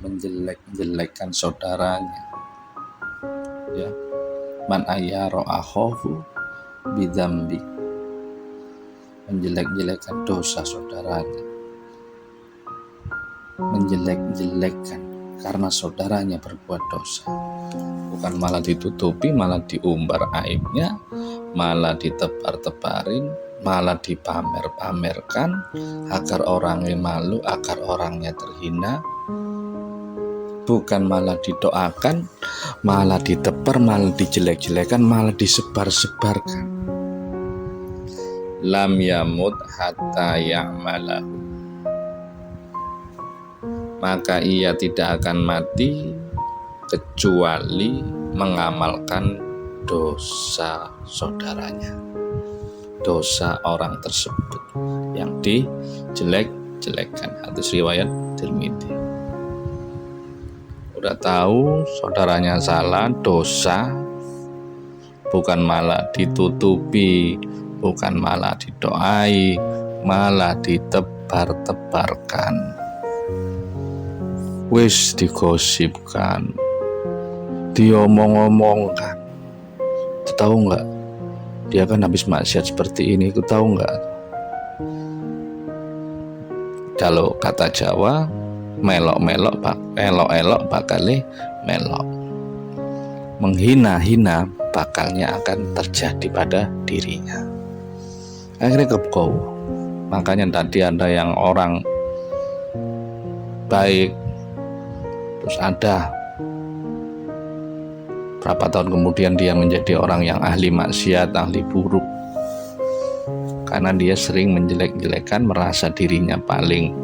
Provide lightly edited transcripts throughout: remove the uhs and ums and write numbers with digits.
menjelek-jelekkan saudaranya. Ya, man ayyara akhahu bidzambi, menjelek-jelekkan dosa saudaranya, menjelek-jelekkan karena saudaranya berbuat dosa. Bukan malah ditutupi, malah diumbar aibnya, malah ditebar-tebarin, malah dipamer-pamerkan agar orangnya malu, agar orangnya terhina. Bukan malah didoakan, malah ditebar, malah dijelek-jelekan, malah disebar-sebarkan. Lam yamut hatta ya'malahu, maka ia tidak akan mati kecuali mengamalkan dosa saudaranya, dosa orang tersebut yang dijelek-jelekkan. Hadis riwayat Tirmidzi. Udah tahu saudaranya salah, dosa, bukan malah ditutupi, bukan malah didoai, malah ditebar-tebarkan, wis digosipkan, diomong-omongkan. Tahu nggak? Dia kan habis maksiat seperti ini. Aku tahu nggak? Kalau kata Jawa, melok-melok, elok-elok bakale melok. Menghina-hina bakalnya akan terjadi pada dirinya. Akhirnya kebau. Makanya tadi ada yang orang baik, terus ada berapa tahun kemudian dia menjadi orang yang ahli maksiat, ahli buruk, karena dia sering menjelek-jelekan, merasa dirinya paling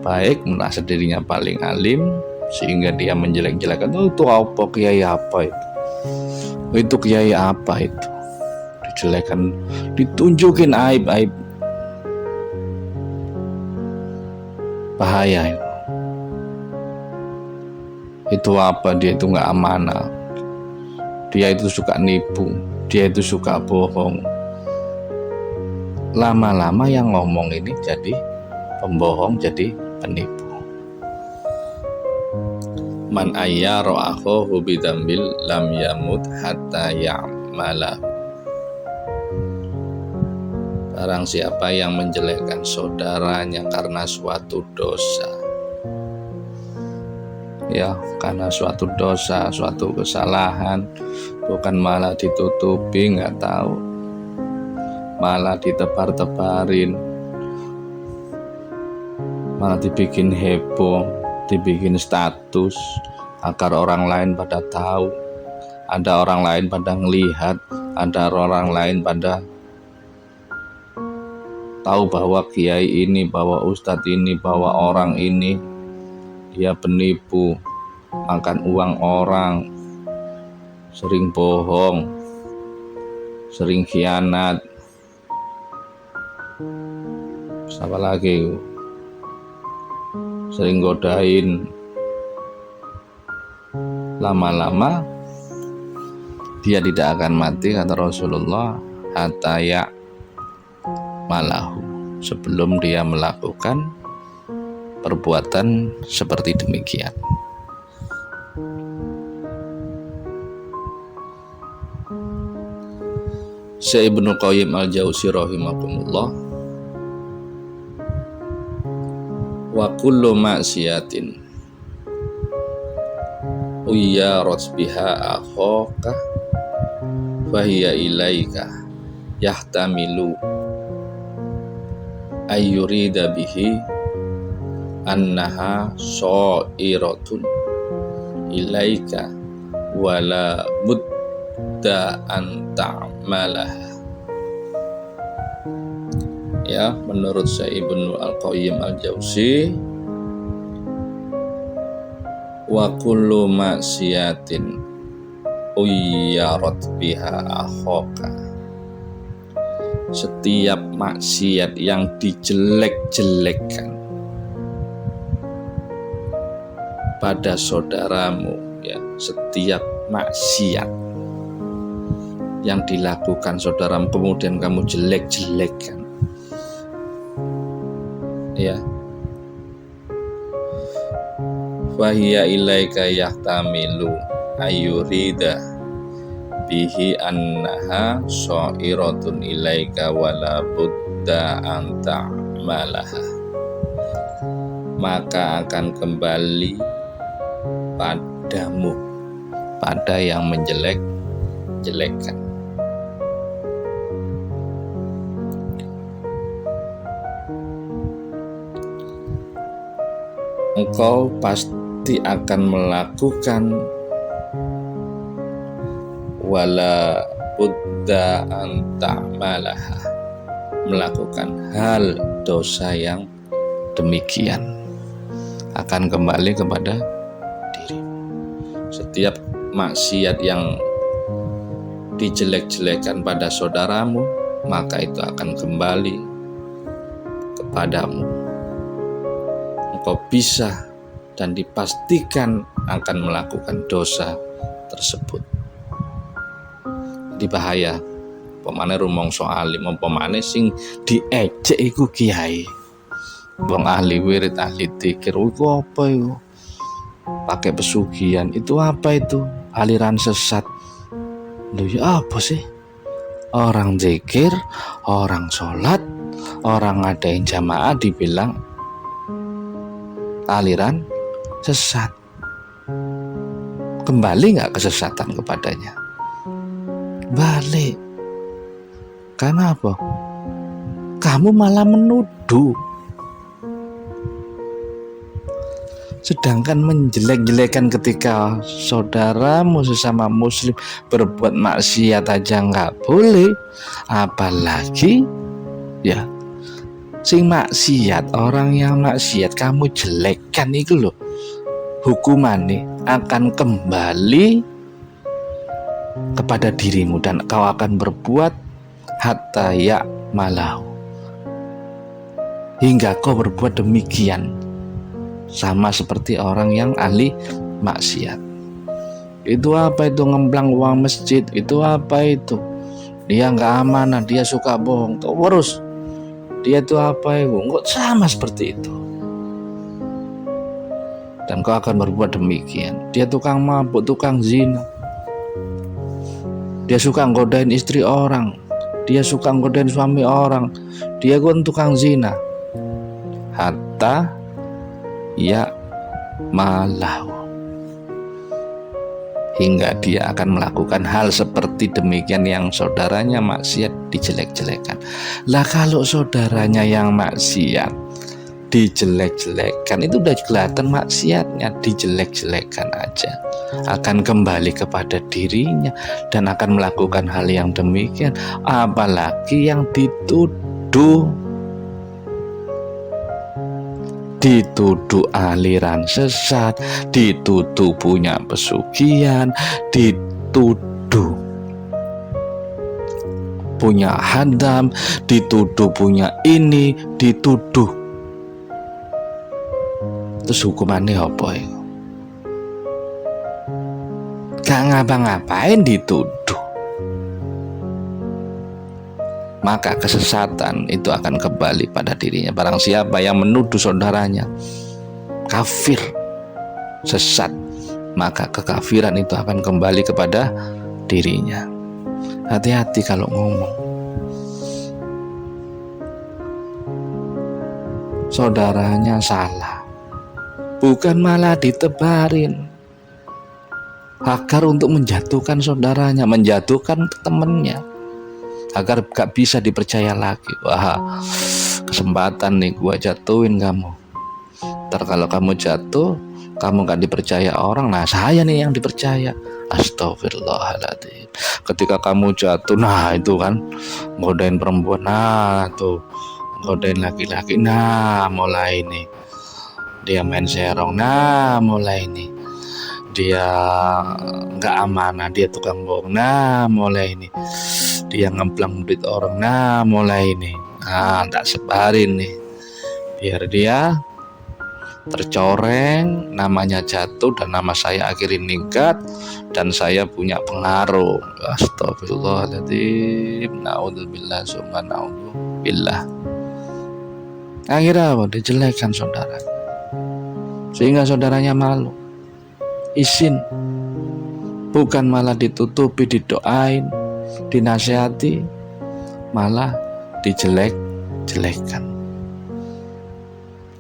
baik, merasa dirinya paling alim, sehingga dia menjelek-jelekan. Itu apa, kiai apa itu kiai apa itu, dijelekan, ditunjukin aib-aib, bahaya itu apa, dia itu nggak amanah, dia itu suka nipu, dia itu suka bohong. Lama-lama yang ngomong ini jadi pembohong, jadi penipu. Man ayyara akhahu bidzambil lam yamut hatta ya'malahu. Barang siapa yang menjelekkan saudaranya karena suatu dosa, ya, karena suatu dosa, suatu kesalahan, bukan malah ditutupi, nggak tahu, malah ditebar-tebarin, malah dibikin heboh, dibikin status agar orang lain pada tahu, ada orang lain pada ngelihat, ada orang lain pada tahu bahwa kiai ini, bahwa ustadz ini, bahwa orang ini dia penipu, makan uang orang, sering bohong, sering khianat, siapa lagi, sering godain. Lama-lama dia tidak akan mati, kata Rasulullah, hatta ya'malahu, sebelum dia melakukan perbuatan seperti demikian. Syekh Ibnu Qayyim al-Jauzi rahimahullah, wa kullu ma'siyatin uyyarat biha akhaka fahiya ilaika yahtamilu ayyurida bihi annaha sha'iratun ilaika wala budda an ta'malaha. Ya, menurut Syekh Ibnu Al-Qayyim Al-Jauzi, wa kullu maksiatin uyyarat biha akhaka, setiap maksiat yang dijelek-jelekkan pada saudaramu, ya, setiap maksiat yang dilakukan saudaramu kemudian kamu jelek-jelekkan, ya, Wahiya ilaika yahtamilu ayurida bihi annaha sya'iratun ilaika wala budda an ta'malaha, maka akan kembali padamu, pada yang menjelek-jelekan. Engkau pasti akan melakukan wala budda an ta'malaha, melakukan hal dosa yang demikian, akan kembali kepada diri. Setiap maksiat yang dijelek-jelekan pada saudaramu, maka itu akan kembali kepadamu. Engkau bisa dan dipastikan akan melakukan dosa tersebut. Di bahaya pemane rumangsa alim, pemane sing diejek iku kiai, wong ahli wirid, ahli dzikir. Iku apa itu? Pakai pesugihan, itu apa itu? Aliran sesat. Loh ya apa sih? Orang zikir, orang sholat, orang ngadain jamaah dibilang aliran sesat. Kembali nggak kesesatan kepadanya? Balik. Karena apa? Kamu malah menuduh. Sedangkan menjelek-jelekan ketika saudaramu sesama muslim berbuat maksiat aja nggak boleh, apalagi ya sing maksiat, orang yang maksiat kamu jelekkan itu loh, hukumannya akan kembali kepada dirimu dan kau akan berbuat hatta ya malahu, hingga kau berbuat demikian, sama seperti orang yang ahli maksiat. Itu apa itu? Ngemplang uang masjid. Itu apa itu? Dia nggak amanah, dia suka bohong terus. Dia itu apa itu? Enggak, sama seperti itu. Dan kau akan berbuat demikian. Dia tukang mabuk, tukang zina. Dia suka nggodain istri orang. Dia suka nggodain suami orang. Dia kan tukang zina. Hatta ya malahu, hingga dia akan melakukan hal seperti demikian yang saudaranya maksiat dijelek-jelekan. Lah kalau saudaranya yang maksiat dijelek-jelekan, itu udah kelihatan maksiatnya, dijelek-jelekan aja, akan kembali kepada dirinya dan akan melakukan hal yang demikian. Apalagi yang dituduh aliran sesat, dituduh punya pesugihan, dituduh punya hadam, dituduh punya ini, dituduh. Terus hukumannya apa ya? Gak ngapa-ngapain dituduh. Maka kesesatan itu akan kembali pada dirinya. Barang siapa yang menuduh saudaranya kafir, sesat, maka kekafiran itu akan kembali kepada dirinya. Hati-hati kalau ngomong. Saudaranya salah, bukan malah ditebarin agar untuk menjatuhkan saudaranya, menjatuhkan temannya, agar gak bisa dipercaya lagi. Wah, kesempatan nih gua jatuhin kamu. Ntar kalau kamu jatuh, kamu gak dipercaya orang, nah saya nih yang dipercaya. Astagfirullahaladzim. Ketika kamu jatuh, nah itu kan ngodain perempuan, nah tuh ngodain laki-laki, nah mulai nih dia main serong, nah mulai nih dia gak amanah, dia tukang bohong, nah mulai nih dia ngemplang duit orang, nah mulai ini, nah tak sebarin nih biar dia tercoreng, namanya jatuh dan nama saya akhirnya ningkat dan saya punya pengaruh. Astagfirullahaladzim, naudzubillah, summa naudzubillah. Akhirnya apa? Dijelekan saudara. sehingga saudaranya malu. Izin, bukan malah ditutupi, didoain, dinasihati, malah dijelek-jelekan.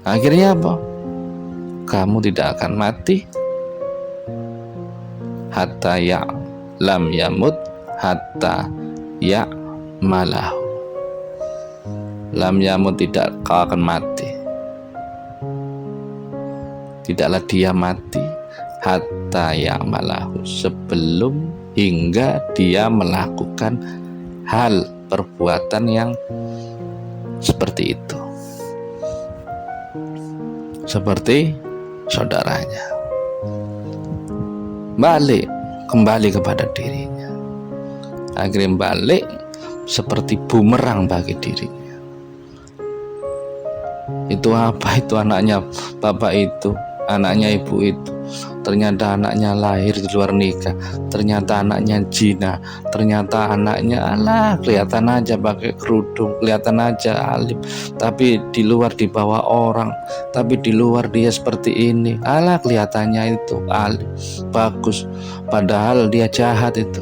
Akhirnya apa? Kamu tidak akan mati hatta lam yamut hatta malahu. Lam yamut, tidak kau akan mati, tidaklah dia mati hatta malahu, sebelum hingga dia melakukan hal perbuatan yang seperti itu, seperti saudaranya. Kembali kepada dirinya, akhirnya balik seperti bumerang bagi dirinya. Itu apa? Itu anaknya bapak itu, anaknya ibu itu, ternyata anaknya lahir di luar nikah, ternyata anaknya zina, ternyata anaknya kelihatan aja pakai kerudung, kelihatan aja alim, tapi di luar dibawa orang, tapi di luar dia seperti ini, kelihatannya itu alim, bagus, padahal dia jahat. Itu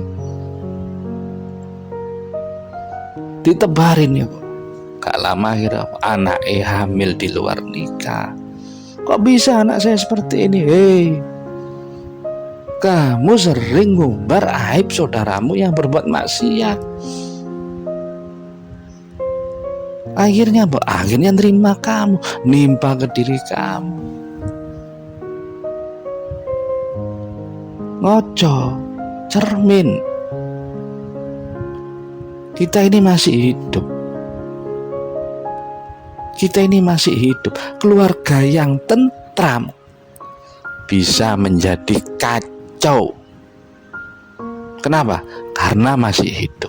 ditebarin ya, gak lama akhirnya anaknya hamil di luar nikah. Kok bisa anak saya seperti ini? Hei, kamu sering ngumbar aib saudaramu yang berbuat maksiat. Akhirnya apa? Akhirnya nerima kamu, nimpa ke diri kamu. Ngoco, cermin. Kita ini masih hidup. Kita ini masih hidup. Keluarga yang tentram bisa menjadi kacau. Kenapa? Karena masih hidup.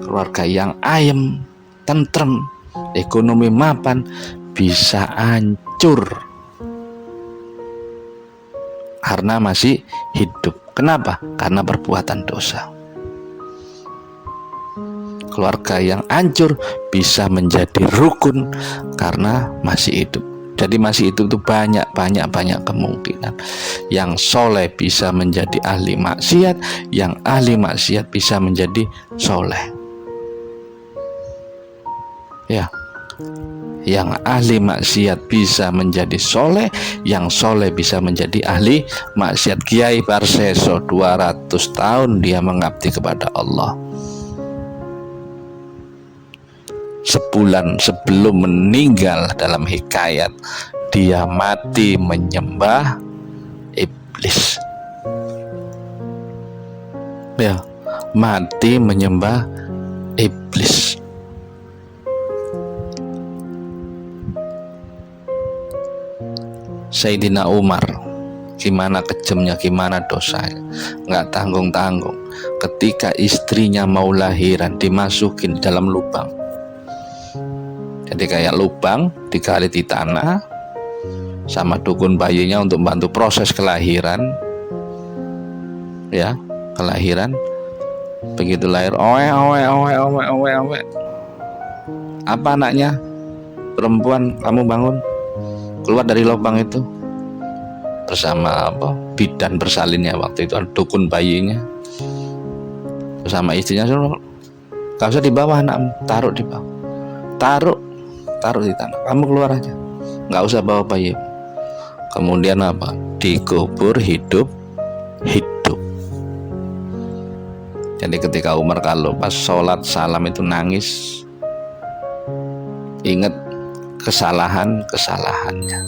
Keluarga yang ayem, tentrem, ekonomi mapan bisa hancur karena masih hidup. Kenapa? Karena perbuatan dosa. Keluarga yang hancur bisa menjadi rukun karena masih hidup. Jadi masih hidup itu banyak kemungkinan. Yang soleh bisa menjadi ahli maksiat, yang ahli maksiat bisa menjadi soleh. Ya, yang ahli maksiat bisa menjadi soleh, yang soleh bisa menjadi ahli maksiat. Kiai Barseso 200 tahun dia mengabdi kepada Allah. Sebulan sebelum meninggal, dalam hikayat, dia mati menyembah iblis. Ya, mati menyembah iblis. Sayyidina Umar, gimana kejamnya, gimana dosanya, nggak tanggung-tanggung. Ketika istrinya mau lahiran, dimasukin dalam lubang. Jadi kayak lubang digali di tanah, sama dukun bayinya untuk bantu proses kelahiran. Ya, kelahiran. Begitu lahir, owe. Apa anaknya? Perempuan, kamu bangun. Keluar dari lubang itu bersama bidan bersalinnya waktu itu, dukun bayinya bersama istrinya. Gak usah di bawah anakmu, taruh di bawah, taruh di tanah, kamu keluar aja, nggak usah bawa bayi. Kemudian dikubur hidup. Jadi ketika Umar kalau pas sholat salam itu nangis, ingat kesalahannya.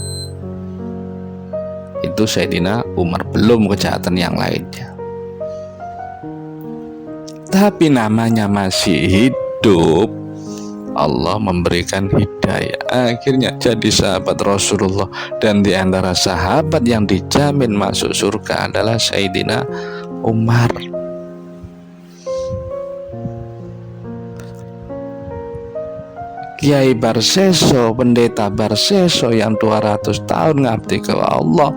Itu Sayyidina Umar, belum kejahatan yang lainnya. Tapi namanya masih hidup, Allah memberikan hidayah, akhirnya jadi sahabat Rasulullah. Dan di antara sahabat yang dijamin masuk surga adalah Sayyidina Umar. Kiai Barseso, pendeta Barseso yang 200 tahun ngabdi ke Allah,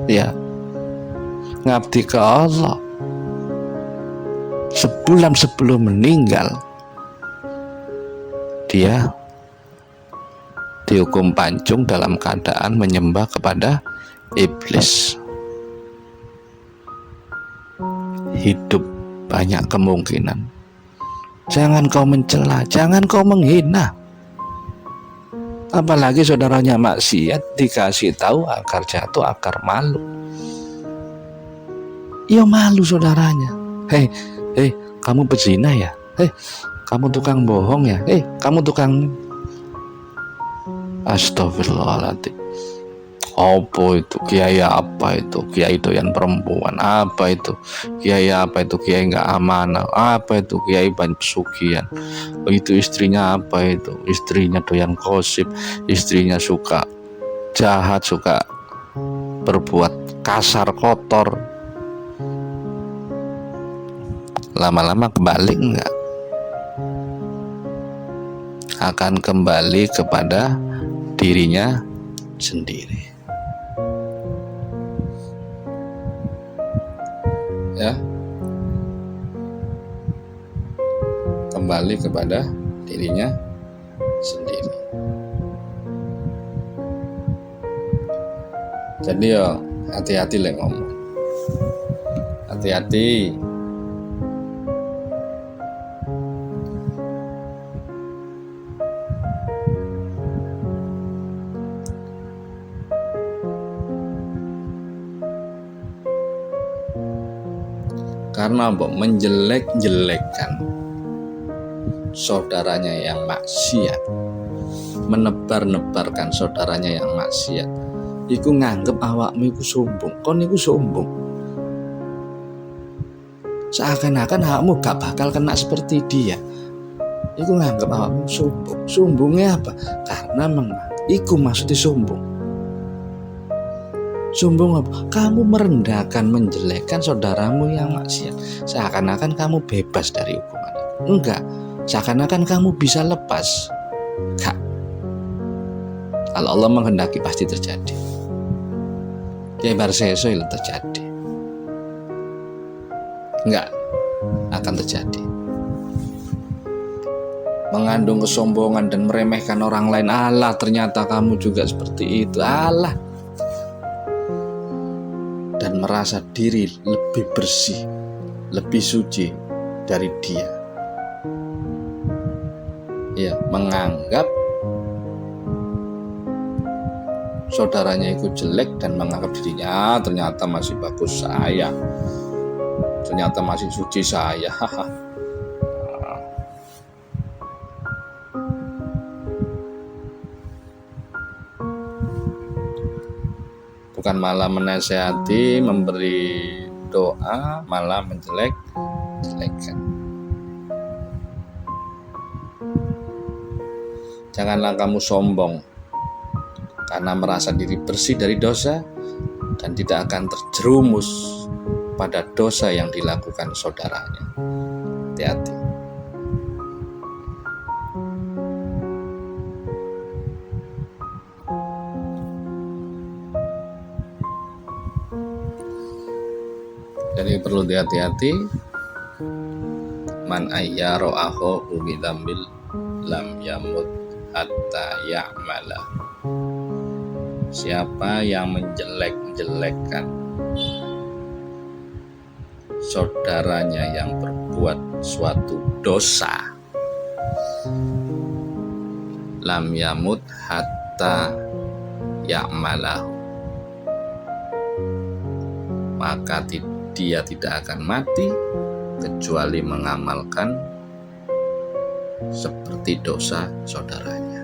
ya, ngabdi ke Allah. Sebulan sebelum meninggal, dia dihukum pancung dalam keadaan menyembah kepada iblis. Hidup banyak kemungkinan. Jangan kau mencela, jangan kau menghina. Apalagi saudaranya maksiat dikasih tahu akar jatuh, akar malu. Ya malu saudaranya. Hei, kamu pezina ya? Hei, kamu tukang bohong ya? Hei, kamu tukang... Astagfirullahaladzim. Apa itu? Kiai apa itu? Kiai doyan perempuan. Apa itu? Kiai apa itu? Kiai nggak amanah. Apa itu? Kiai banyak pesugihan. Itu istrinya apa itu? Istrinya doyan gosip. Istrinya suka jahat, suka berbuat kasar, kotor. Lama-lama kembali enggak? Akan kembali kepada dirinya sendiri. Ya, kembali kepada dirinya sendiri. Jadi ya hati-hati lah ngomong, hati-hati. Karena menjelek-jelekkan saudaranya yang maksiat, menebar-nebarkan saudaranya yang maksiat, iku nganggep awakmu iku sombong. Kon iku sombong, seakan-akan awakmu gak bakal kena seperti dia. Iku nganggep awakmu sombong. Sombongnya apa? Karena iku maksudnya sombong. Sombong apa? Kamu merendahkan, menjelekkan saudaramu yang maksiat, seakan-akan kamu bebas dari hukuman itu. Enggak, seakan-akan kamu bisa lepas. Enggak. Kalau Allah menghendaki pasti terjadi. Ya barseso itu terjadi. Enggak akan terjadi. Mengandung kesombongan dan meremehkan orang lain. Allah, ternyata kamu juga seperti itu. Allah. Dan merasa diri lebih bersih, lebih suci dari dia. Ya, menganggap saudaranya itu jelek dan menganggap dirinya ternyata masih bagus saya, ternyata masih suci saya. Bukan malah menasehati, memberi doa, malah menjelek-jelekan. Janganlah kamu sombong karena merasa diri bersih dari dosa dan tidak akan terjerumus pada dosa yang dilakukan saudaranya. Hati-hati. Jadi perlu hati-hati. Man ayyaro aho ubidambil lam yamut hatta ya'mala. Siapa yang menjelek-jelekkan saudaranya yang berbuat suatu dosa, lam yamut hatta ya'malahu, maka dia tidak akan mati kecuali mengamalkan seperti dosa saudaranya.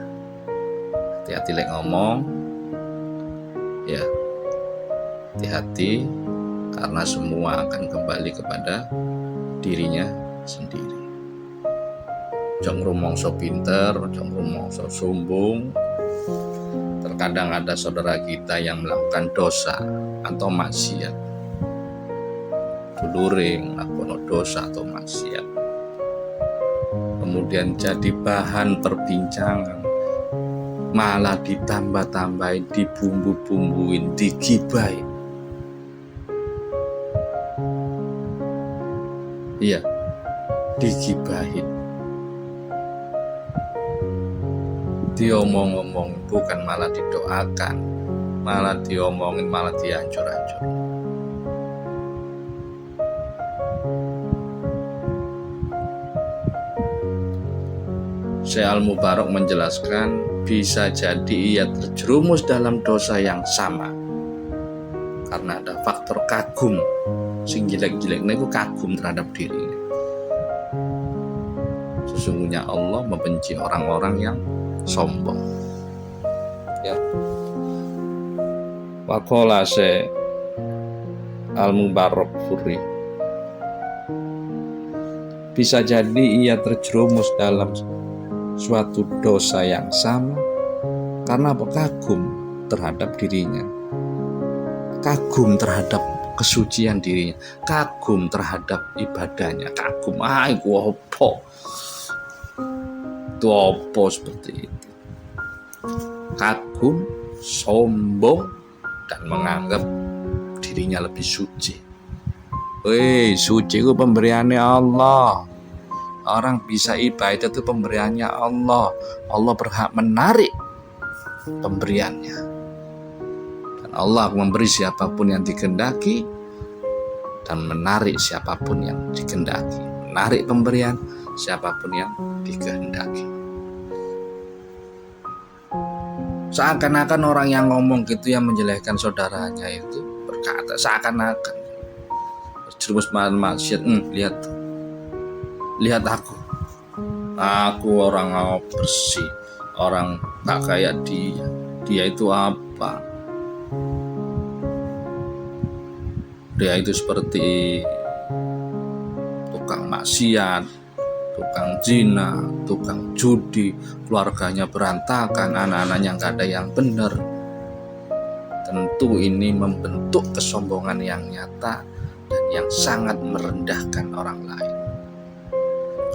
Hati-hati lek ngomong, ya hati-hati, karena semua akan kembali kepada dirinya sendiri. Jong rumongso pinter, jong rumongso sombong. Terkadang ada saudara kita yang melakukan dosa atau maksiat, duluring ngakono dosa atau maksiat, kemudian jadi bahan perbincangan, malah ditambah-tambahin, dibumbu-bumbuin, digibahin. Iya, digibahin. diomong-omong, bukan malah didoakan, malah diomongin, malah dihancur-hancur. Syekh Al-Mubarak menjelaskan, bisa jadi ia terjerumus dalam dosa yang sama karena ada faktor kagum. Sing jelek-jeleknya itu kagum terhadap dirinya. Sesungguhnya Allah membenci orang-orang yang sombong. Ya. Waqala Syekh Al-Mubarak Furi, bisa jadi ia terjerumus dalam suatu dosa yang sama karena kagum terhadap dirinya, kagum terhadap kesucian dirinya, kagum terhadap ibadahnya, kagum iku apa seperti itu, kagum, sombong, dan menganggap dirinya lebih suci. Suci itu pemberiannya Allah. Orang bisa ibadah itu pemberiannya Allah. Allah berhak menarik pemberiannya. Dan Allah memberi siapapun yang dikehendaki dan menarik siapapun yang dikehendaki. Menarik pemberian siapapun yang dikehendaki. Seakan-akan orang yang ngomong gitu, yang menjelekkan saudaranya itu berkata, seakan-akan terjerumus maksiat. Lihat aku orang bersih, orang tak kayak dia itu apa? Dia itu seperti tukang maksiat, tukang zina, tukang judi, keluarganya berantakan, anak-anaknya gak ada yang benar. Tentu ini membentuk kesombongan yang nyata dan yang sangat merendahkan orang lain.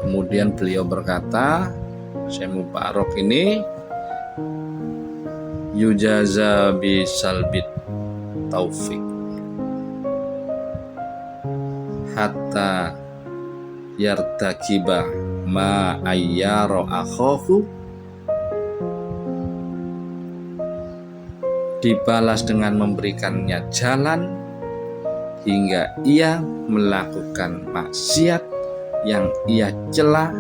Kemudian beliau berkata, Syekh Mubarak ini yujaza bisalbit taufik hatta yartakiba ma ayyaro akhahu, dibalas dengan memberikannya jalan hingga ia melakukan maksiat yang ia cela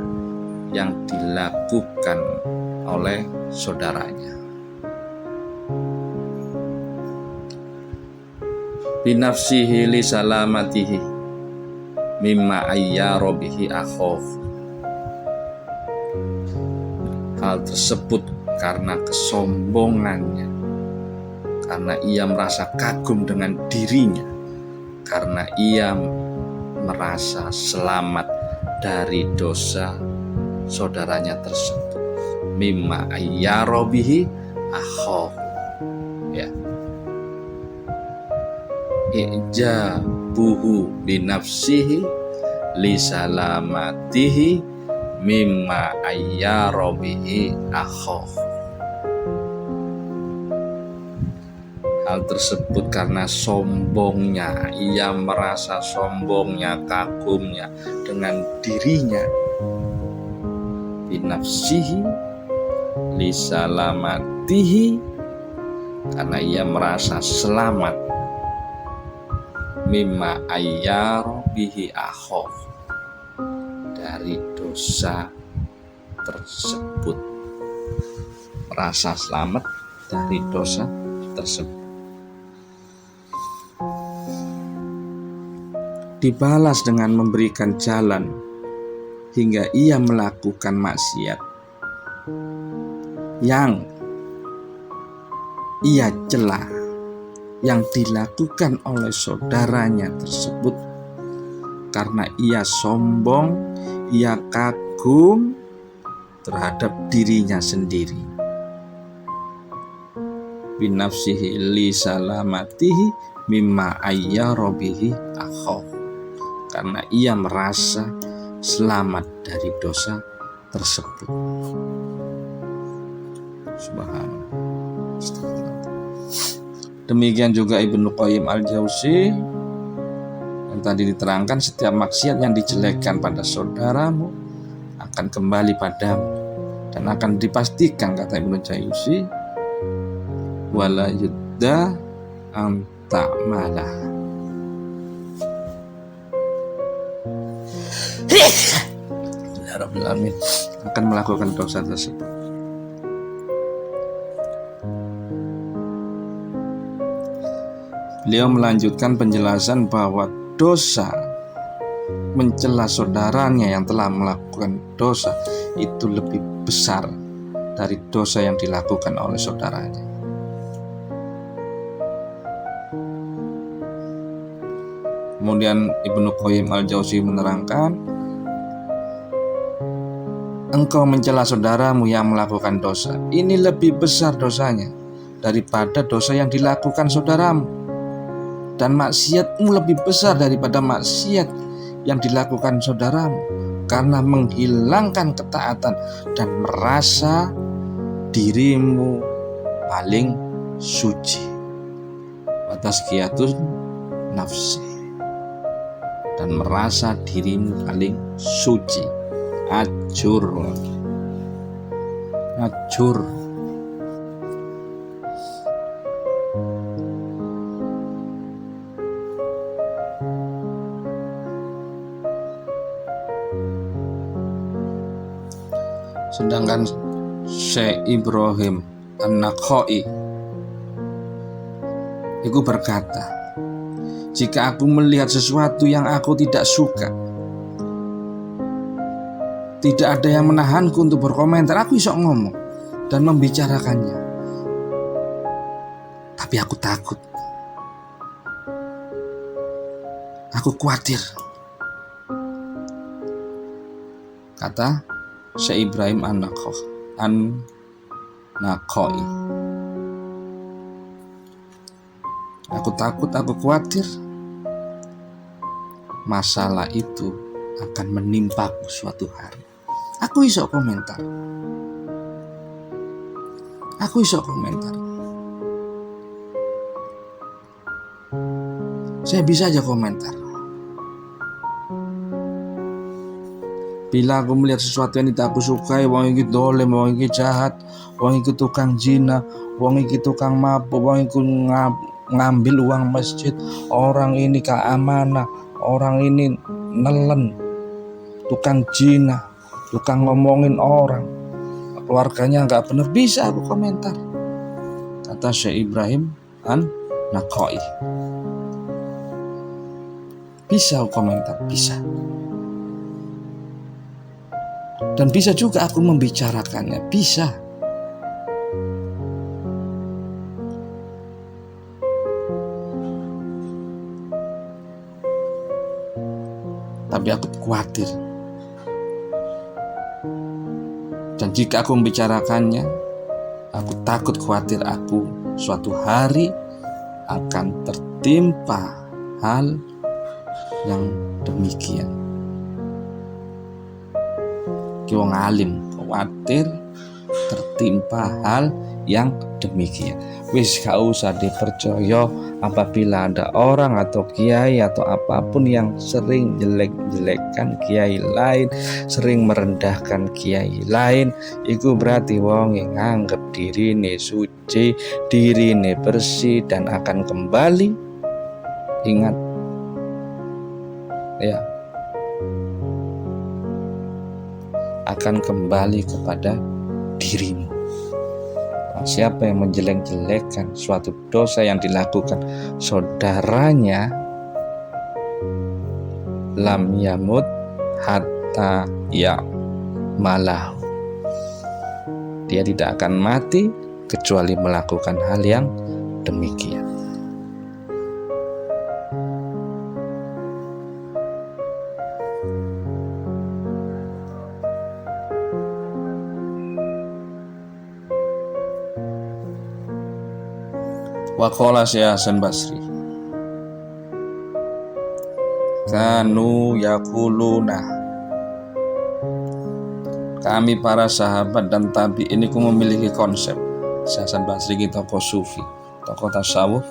yang dilakukan oleh saudaranya. Binafsihi li salamatihi mimma ayyara bihi akhahu. Hal tersebut karena kesombongannya, karena ia merasa kagum dengan dirinya, karena ia merasa selamat dari dosa saudaranya tersebut. Mimma ayyara bihi akhahu, ya. Ijabuhu binafsihi li salamatihi mimma ayyara bihi akhahu. Hal tersebut karena sombongnya, ia merasa sombongnya, kagumnya dengan dirinya. Binafsihi lisalamatihi, karena ia merasa selamat. Mimma ayyara bihi akhahu, dari dosa tersebut, merasa selamat dari dosa tersebut. Dibalas dengan memberikan jalan hingga ia melakukan maksiat yang ia cela, yang dilakukan oleh saudaranya tersebut, karena ia sombong, ia kagum terhadap dirinya sendiri. Binafsihi li salamatihi mimma ayyara bihi akhahu, karena ia merasa selamat dari dosa tersebut. Subhanallah. Demikian juga Ibnu Qayyim Al-Jauzi yang tadi diterangkan, setiap maksiat yang dijelekkan pada saudaramu akan kembali padamu. dan akan dipastikan, kata Ibnu Jayusi, wala yudda anta'malah. Ya Rabbil Alamin, akan melakukan dosa tersebut. Beliau melanjutkan penjelasan bahwa dosa mencela saudaranya yang telah melakukan dosa itu lebih besar dari dosa yang dilakukan oleh saudaranya. Kemudian Ibnu Qayyim al-Jauzi menerangkan, engkau mencela saudaramu yang melakukan dosa, ini lebih besar dosanya daripada dosa yang dilakukan saudaramu, dan maksiatmu lebih besar daripada maksiat yang dilakukan saudaramu, karena menghilangkan ketaatan dan merasa dirimu paling suci. Wa tazkiyatun nafsi, dan merasa dirimu paling suci. Ajur. Sedangkan Syekh Ibrahim An-Nakhai itu berkata, jika aku melihat sesuatu yang aku tidak suka, tidak ada yang menahanku untuk berkomentar, aku bisa ngomong dan membicarakannya. Tapi aku takut, aku khawatir, kata Syekh Ibrahim An-Nakhai. Aku takut, aku khawatir masalah itu akan menimpaku suatu hari. Aku iso komentar. Saya bisa aja komentar. Bila aku melihat sesuatu yang tidak aku sukai, wong iki dolim, wong iki jahat, wong iki tukang zina, wong iki tukang mabuk, wong iki ngambil uang masjid, orang ini keamanah, orang ini nelen, tukang zina, tukang ngomongin orang, keluarganya nggak benar, bisa aku komentar, kata Syekh Ibrahim An-Nakhai. Bisa aku komentar, bisa. Dan bisa juga aku membicarakannya, bisa. Tapi aku khawatir. Dan jika aku membicarakannya, aku takut khawatir aku suatu hari akan tertimpa hal yang demikian. Wong alim khawatir tertimpa hal yang demikian. Wis gak usah dipercaya apabila ada orang atau kiai atau apapun yang sering jelek-jelekkan kiai lain, sering merendahkan kiai lain, itu berarti wong yang nganggep dirine suci, dirine bersih dan akan kembali. Ingat ya, akan kembali kepada dirimu. Siapa yang menjelek-jelekkan suatu dosa yang dilakukan saudaranya, lam yamut hatta ya malahu, dia tidak akan mati kecuali melakukan hal yang demikian. Waqala Syekh Hasan Basri, kanu yaquluna, kami para sahabat dan tabi'in itu memiliki konsep. Syekh Hasan Basri ini tokoh sufi, tokoh tasawuf.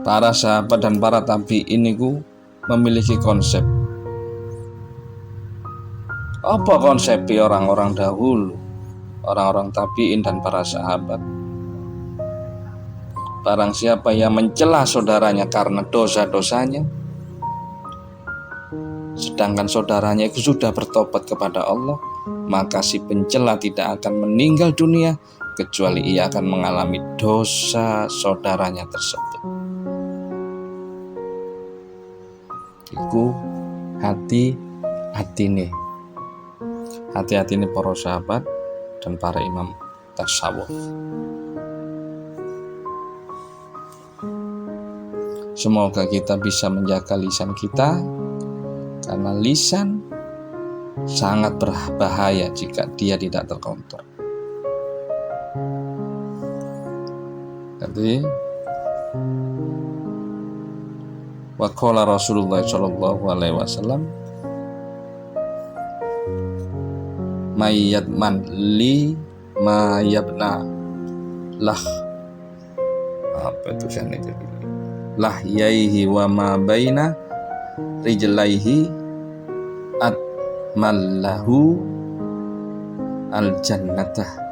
Para sahabat dan para tabi'in itu memiliki konsep. Apa konsepnya orang-orang dahulu, orang-orang tabi'in dan para sahabat? Barang siapa yang mencela saudaranya karena dosa-dosanya, sedangkan saudaranya itu sudah bertobat kepada Allah, maka si pencela tidak akan meninggal dunia kecuali ia akan mengalami dosa saudaranya tersebut. Iku hati-hati nih para sahabat dan para imam tasawuf. Semoga kita bisa menjaga lisan kita, karena lisan sangat berbahaya jika dia tidak terkontrol. Jadi waqala Rasulullah sallallahu alaihi wasallam, mayyadman li ma yabna lah, apa itu sana itu, lah yaihi wa ma baina rijlaihi atmallahu al jannatah.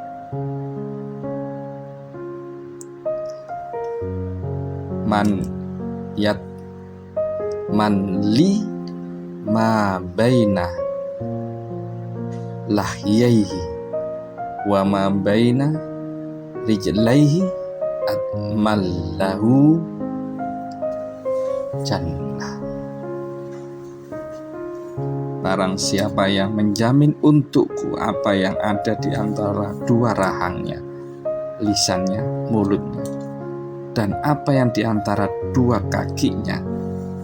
Man li ma baina lahyaihi wa ma baina rijlaihi atmallahu jannah. Barang siapa yang menjamin untukku apa yang ada di antara dua rahangnya, lisannya, mulutnya, dan apa yang di antara dua kakinya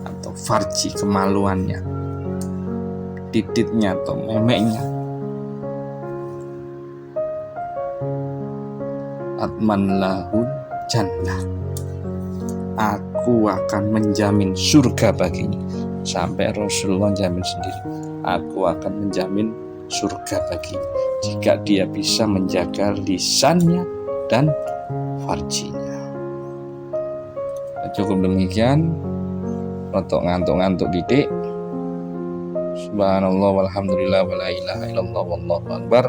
atau farji, kemaluannya, titiknya atau memeknya, atman lahul jannah, aku akan menjamin surga baginya. Sampai Rasulullah jamin sendiri, aku akan menjamin surga baginya jika dia bisa menjaga lisannya dan farjinya. Cukup demikian, untuk ngantuk-ngantuk didik. Subhanallah walhamdulillah wala ilaha illallah wallahu akbar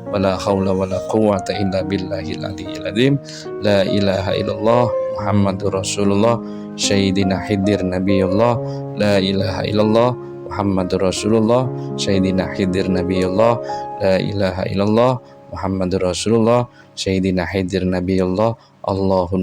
wala haula wala quwwata illa billahil aliyyil azim. La ilaha illallah Muhammadur Rasulullah Sayyidina Khidir Nabiyullah. La ilaha illallah Muhammadur Rasulullah Sayyidina Khidir Nabiyullah. La ilaha illallah Muhammadur Rasulullah Sayyidina Khidir Nabiyullah. Allahumma